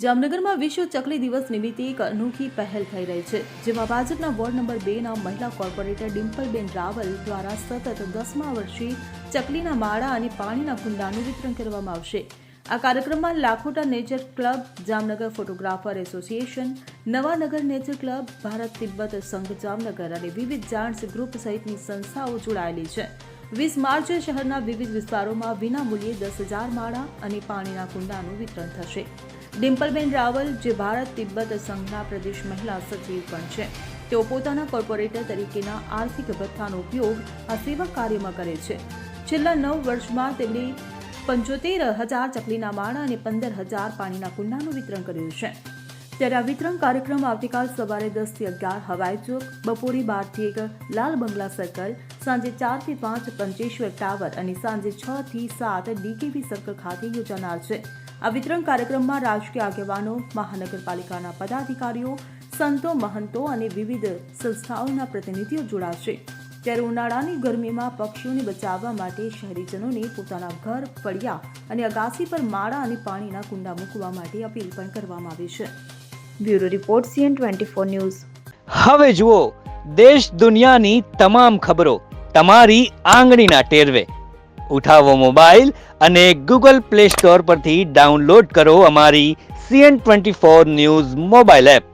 જામનગરમાં વિશ્વ ચકલી દિવસ નિમિત્તે એક અનોખી પહેલ થઈ રહી છે, જેમાં ભાજપના વોર્ડ નંબર 2ના મહિલા કોર્પોરેટર ડિમ્પલબેન રાવલ દ્વારા સતત 10મા વર્ષે ચકલીના માળા અને પાણીના કુંડાનું વિતરણ કરવામાં આવશે. આ કાર્યક્રમમાં Lakhota nature club, Jamnagar photographer association, Nawanagar nature club, Bharat Tibbat Sangh Jamnagar અને વિવિધ જાયન્ટ્સ ગ્રુપ સહિતની સંસ્થાઓ જોડાયેલી છે. 20 માર્ચે શહેરના વિવિધ વિસ્તારોમાં વિનામૂલ્યે 10,000 માળા અને પાણીના કુંડાનું વિતરણ થશે. ડિમ્પલબેન રાવલ, જે ભારત તિબ્બત સંઘના પ્રદેશ મહિલા સચિવ પણ છે, તેઓ પોતાના કોર્પોરેટર તરીકેના આર્થિક ભથ્થાનો ઉપયોગ આ સેવા કાર્યમાં કરે છે. છેલ્લા 9 વર્ષમાં તેમણે 75,000 ચકલીના માળા અને 15,000 પાણીના કુંડાનું વિતરણ કર્યું છે. ત્યારે આ વિતરણ કાર્યક્રમ આવતીકાલ સવારે 10 થી 11 હવાઈ ચોક, બપોરે 12 થી 1 લાલ બંગલા સર્કલ, સાંજે 4 થી 5 પંચેશ્વર ટાવર અને સાંજે 6 થી 7 ડીકેવી સર્કલ ખાતે યોજાનાર છે. આ વિતરણ કાર્યક્રમમાં રાજકીય આગેવાનો, મહાનગરપાલિકાના પદાધિકારીઓ, સંતો, મહંતો અને વિવિધ સંસ્થાઓના પ્રતિનિધિઓ જોડાશે. ત્યારે ઉનાળાની ગરમીમાં પક્ષીઓને બચાવવા માટે શહેરીજનોને પોતાના ઘર, ફળિયા અને અગાસી પર માળા અને પાણીના કુંડા મૂકવા માટે અપીલ પણ કરવામાં આવી છે. Bureau report CN24 news. હવે જુઓ દેશ દુનિયાની તમામ ખબરો તમારી આંગળીના ટેરવે. ઉઠાવો મોબાઈલ અને Google Play Store પરથી ડાઉનલોડ કરો અમારી CN24 ન્યૂઝ મોબાઈલ એપ.